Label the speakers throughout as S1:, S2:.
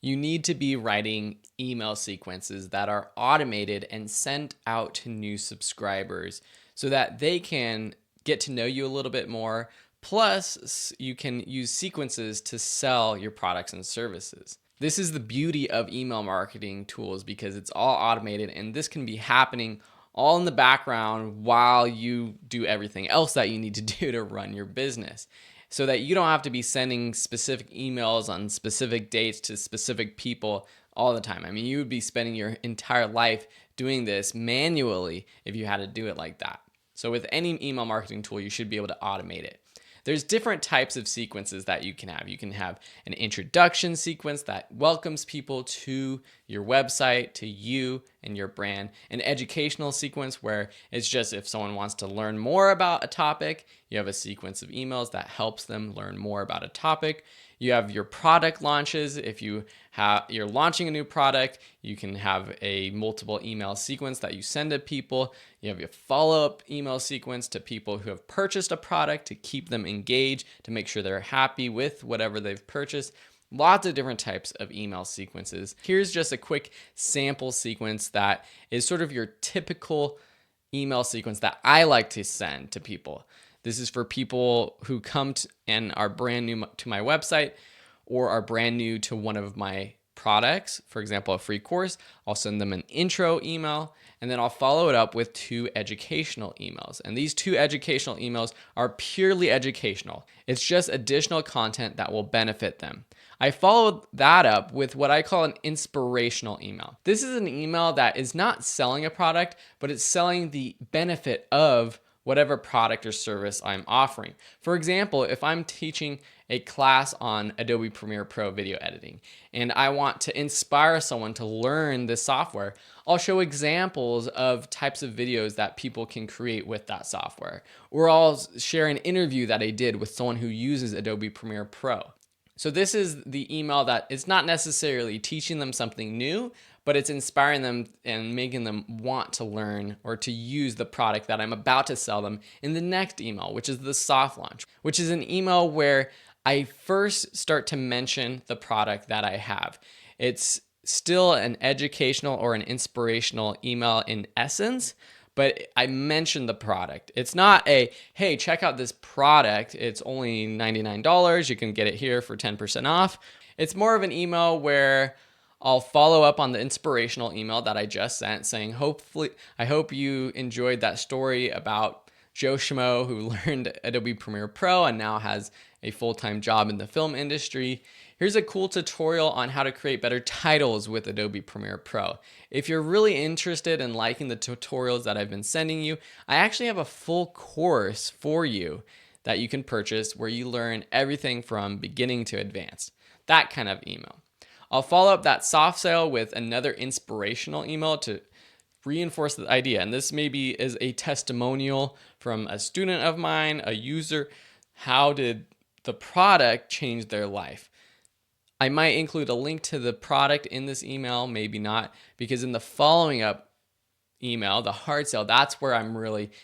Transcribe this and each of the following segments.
S1: You need to be writing email sequences that are automated and sent out to new subscribers so that they can get to know you a little bit more. Plus, you can use sequences to sell your products and services. This is the beauty of email marketing tools because it's all automated, and this can be happening all in the background while you do everything else that you need to do to run your business, so that you don't have to be sending specific emails on specific dates to specific people all the time. I mean, you would be spending your entire life doing this manually if you had to do it like that. So with any email marketing tool, you should be able to automate it. There's different types of sequences that you can have. You can have an introduction sequence that welcomes people to your website, to you and your brand. An educational sequence where it's just if someone wants to learn more about a topic, you have a sequence of emails that helps them learn more about a topic. You have your product launches. If you're launching a new product, you can have a multiple email sequence that you send to people. You have your follow-up email sequence to people who have purchased a product to keep them engaged, to make sure they're happy with whatever they've purchased. Lots of different types of email sequences. Here's just a quick sample sequence that is sort of your typical email sequence that I like to send to people. This is for people who come and are brand new to my website or are brand new to one of my products. For example, a free course. I'll send them an intro email, and then I'll follow it up with 2 educational emails. And these 2 educational emails are purely educational. It's just additional content that will benefit them. I followed that up with what I call an inspirational email. This is an email that is not selling a product, but it's selling the benefit of whatever product or service I'm offering. For example, if I'm teaching a class on Adobe Premiere Pro video editing and I want to inspire someone to learn this software, I'll show examples of types of videos that people can create with that software. Or I'll share an interview that I did with someone who uses Adobe Premiere Pro. So this is the email that is not necessarily teaching them something new, but it's inspiring them and making them want to learn or to use the product that I'm about to sell them in the next email, which is the soft launch, which is an email where I first start to mention the product that I have. It's still an educational or an inspirational email in essence, but I mentioned the product. It's not a, hey, check out this product. It's only $99. You can get it here for 10% off. It's more of an email where I'll follow up on the inspirational email that I just sent saying, I hope you enjoyed that story about Joe Schmo who learned Adobe Premiere Pro and now has a full-time job in the film industry. Here's a cool tutorial on how to create better titles with Adobe Premiere Pro. If you're really interested in liking the tutorials that I've been sending you, I actually have a full course for you that you can purchase where you learn everything from beginning to advanced. That kind of email. I'll follow up that soft sale with another inspirational email to reinforce the idea. And this maybe is a testimonial from a student of mine, a user. How did the product change their life? I might include a link to the product in this email, maybe not, because in the following up email, the hard sell, that's where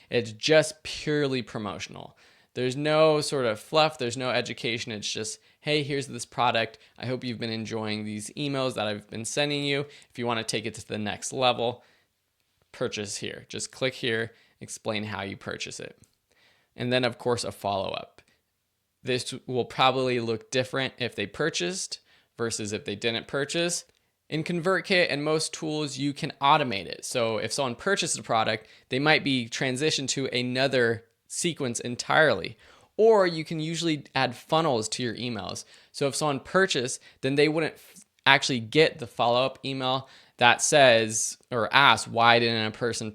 S1: it's just purely promotional. There's no sort of fluff, there's no education. It's just, hey, here's this product. I hope you've been enjoying these emails that I've been sending you. If you want to take it to the next level, purchase here. Just click here, explain how you purchase it. And then, of course, a follow-up. This will probably look different if they purchased versus if they didn't purchase. In ConvertKit and most tools, you can automate it. So if someone purchased a product, they might be transitioned to another sequence entirely. Or you can usually add funnels to your emails. So if someone purchased, then they wouldn't actually get the follow-up email that says or asks, why didn't a person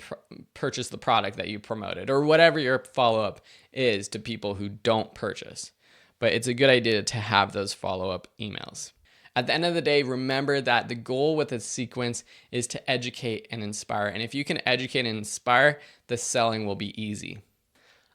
S1: purchase the product that you promoted? Or whatever your follow-up is to people who don't purchase. But it's a good idea to have those follow-up emails. At the end of the day, remember that the goal with a sequence is to educate and inspire. And if you can educate and inspire, the selling will be easy.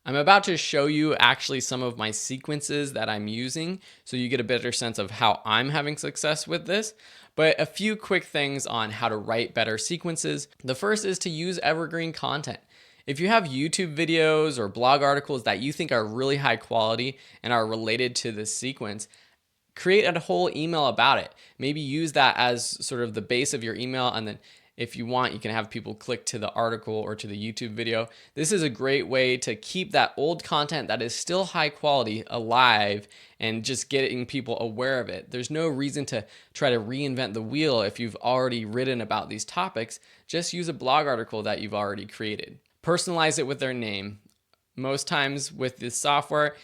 S1: I'm about to show you actually some of my sequences that I'm using so you get a better sense of how I'm having success with this. But a few quick things on how to write better sequences. The first is to use evergreen content. If you have YouTube videos or blog articles that you think are really high quality and are related to this sequence, create a whole email about it. Maybe use that as sort of the base of your email, and then if you want, you can have people click to the article or to the YouTube video. This is a great way to keep that old content that is still high quality alive and just getting people aware of it. There's no reason to try to reinvent the wheel if you've already written about these topics. Just use a blog article that you've already created. Personalize it with their name. Most times with this software,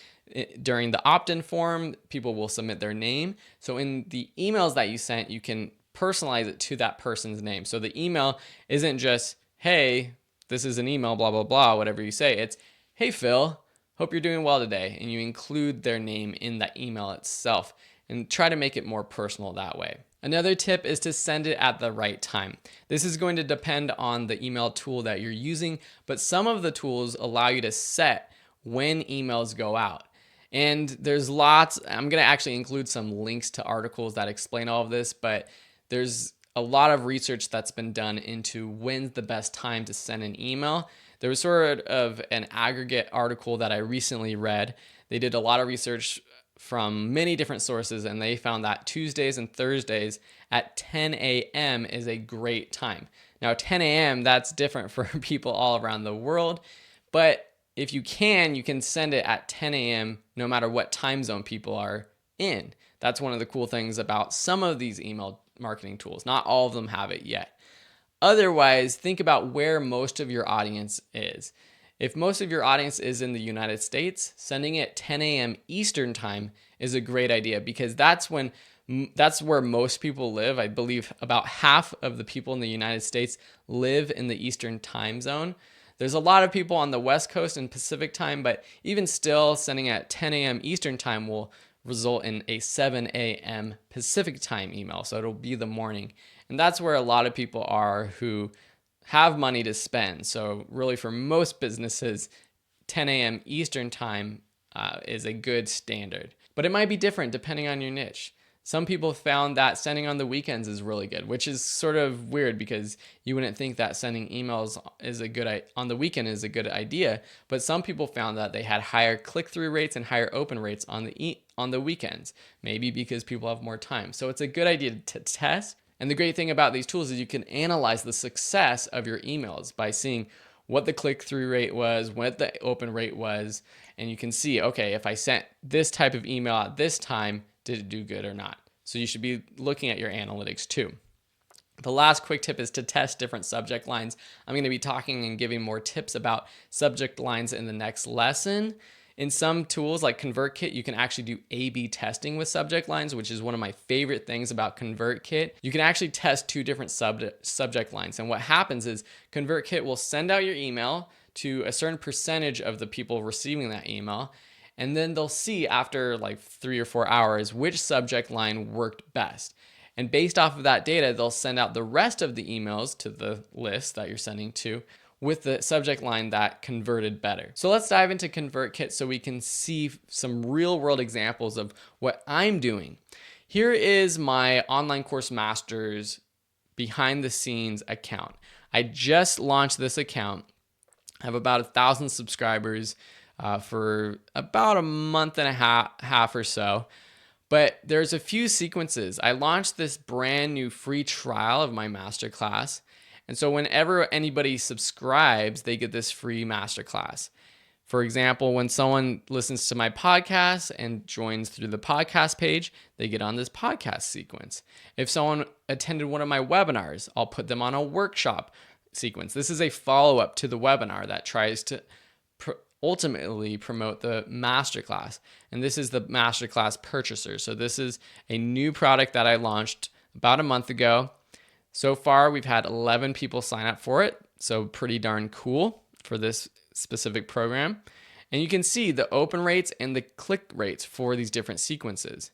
S1: during the opt-in form, people will submit their name. So in the emails that you sent, you can personalize it to that person's name. So the email isn't just, hey, this is an email, blah, blah, blah, whatever you say. It's, hey, Phil, hope you're doing well today. And you include their name in that email itself and try to make it more personal that way. Another tip is to send it at the right time. This is going to depend on the email tool that you're using, but some of the tools allow you to set when emails go out. And there's lots, I'm going to actually include some links to articles that explain all of this, but there's a lot of research that's been done into when's the best time to send an email. There was sort of an aggregate article that I recently read. They did a lot of research from many different sources, and they found that Tuesdays and Thursdays at 10 a.m. is a great time. Now, 10 a.m., that's different for people all around the world, but if you can send it at 10 a.m. no matter what time zone people are in. That's one of the cool things about some of these email marketing tools. Not all of them have it yet. Otherwise, think about where most of your audience is. If most of your audience is in the United States, sending it 10 a.m. Eastern time is a great idea, because that's where most people live. I believe about half of the people in the United States live in the Eastern time zone. There's a lot of people on the West Coast and Pacific time, but even still, sending at 10 a.m. Eastern time will result in a 7 a.m. Pacific time email. So it'll be the morning. And that's where a lot of people are who have money to spend. So really, for most businesses, 10 a.m. Eastern time is a good standard. But it might be different depending on your niche. Some people found that sending on the weekends is really good, which is sort of weird because you wouldn't think that sending emails on the weekend is a good idea. But some people found that they had higher click-through rates and higher open rates on the weekends, maybe because people have more time. So it's a good idea to test. And the great thing about these tools is you can analyze the success of your emails by seeing what the click-through rate was, what the open rate was, and you can see, okay, if I sent this type of email at this time, did it do good or not? So you should be looking at your analytics too. The last quick tip is to test different subject lines. I'm going to be talking and giving more tips about subject lines in the next lesson. In some tools like ConvertKit, you can actually do A/B testing with subject lines, which is one of my favorite things about ConvertKit. You can actually test two different subject lines. And what happens is ConvertKit will send out your email to a certain percentage of the people receiving that email. And then they'll see after like 3 or 4 hours which subject line worked best. And based off of that data, they'll send out the rest of the emails to the list that you're sending to with the subject line that converted better. So let's dive into ConvertKit so we can see some real world examples of what I'm doing. Here is my Online Course Masters behind the scenes account. I just launched this account. I have about 1,000 subscribers for about a month and a half or so. But there's a few sequences. I launched this brand new free trial of my masterclass. And so whenever anybody subscribes, they get this free masterclass. For example, when someone listens to my podcast and joins through the podcast page, they get on this podcast sequence. If someone attended one of my webinars, I'll put them on a workshop sequence. This is a follow-up to the webinar that tries to ultimately promote the masterclass. And this is the masterclass purchaser. So this is a new product that I launched about a month ago. So far, we've had 11 people sign up for it. So pretty darn cool for this specific program. And you can see the open rates and the click rates for these different sequences.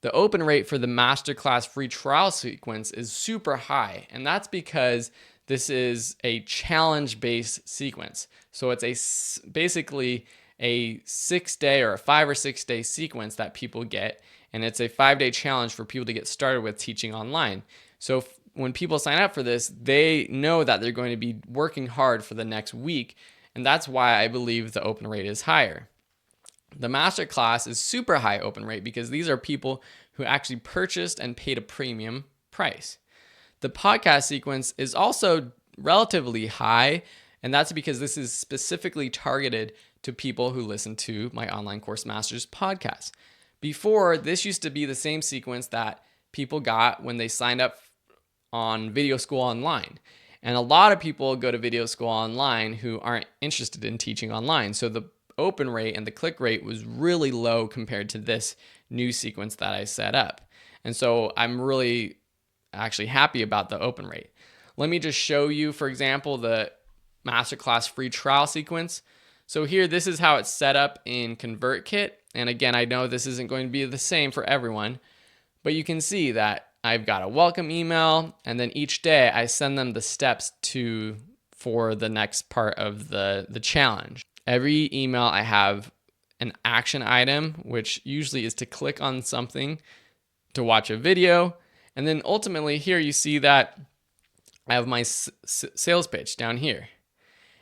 S1: The open rate for the masterclass free trial sequence is super high. And that's because this is a challenge-based sequence. So it's basically a 6-day or a 5 or 6 day sequence that people get. And it's a 5-day challenge for people to get started with teaching online. So when people sign up for this, they know that they're going to be working hard for the next week. And that's why I believe the open rate is higher. The masterclass is super high open rate because these are people who actually purchased and paid a premium price. The podcast sequence is also relatively high, and that's because this is specifically targeted to people who listen to my Online Course Masters podcast. Before, this used to be the same sequence that people got when they signed up on Video School Online. And a lot of people go to Video School Online who aren't interested in teaching online. So the open rate and the click rate was really low compared to this new sequence that I set up. And so I'm really actually happy about the open rate. Let me just show you, for example, the masterclass free trial sequence. So here, this is how it's set up in ConvertKit. And again, I know this isn't going to be the same for everyone, but you can see that I've got a welcome email, and then each day I send them the steps for the next part of the challenge. Every email I have an action item, which usually is to click on something to watch a video. And then ultimately here you see that I have my sales pitch down here.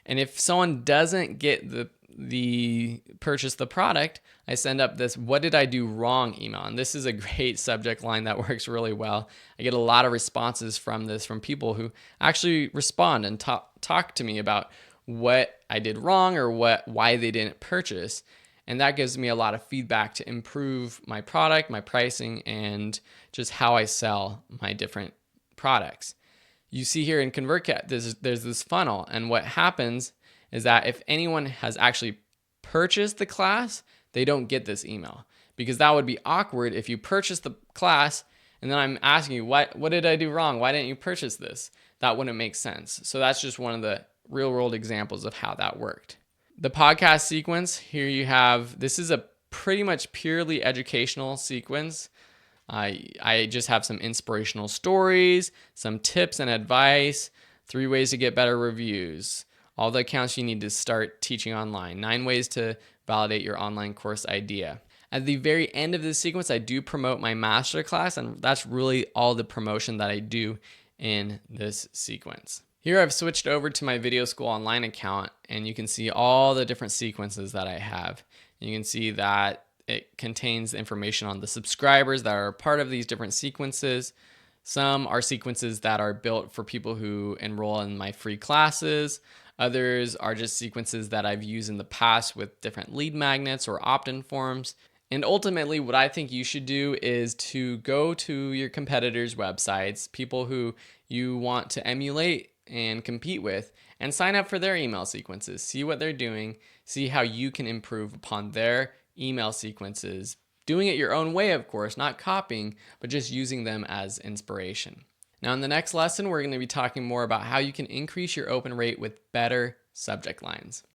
S1: And if someone doesn't get the purchase the product, I send up this "what did I do wrong" email. And this is a great subject line that works really well. I get a lot of responses from this from people who actually respond and talk to me about what I did wrong or why they didn't purchase. And that gives me a lot of feedback to improve my product, my pricing, and just how I sell my different products. You see here in ConvertKit, there's this funnel, and what happens is that if anyone has actually purchased the class, they don't get this email, because that would be awkward if you purchase the class and then I'm asking you, what did I do wrong? Why didn't you purchase this? That wouldn't make sense. So that's just one of the real world examples of how that worked. The podcast sequence, here you have, this is a pretty much purely educational sequence. I just have some inspirational stories, some tips and advice, 3 ways to get better reviews, all the accounts you need to start teaching online, 9 ways to validate your online course idea. At the very end of this sequence, I do promote my masterclass, and that's really all the promotion that I do in this sequence. Here I've switched over to my Video School Online account, and you can see all the different sequences that I have. You can see that it contains information on the subscribers that are part of these different sequences. Some are sequences that are built for people who enroll in my free classes. Others are just sequences that I've used in the past with different lead magnets or opt-in forms. And ultimately, what I think you should do is to go to your competitors' websites, people who you want to emulate and compete with, and sign up for their email sequences. See what they're doing, see how you can improve upon their email sequences, doing it your own way, of course, not copying, but just using them as inspiration. Now, in the next lesson, we're going to be talking more about how you can increase your open rate with better subject lines.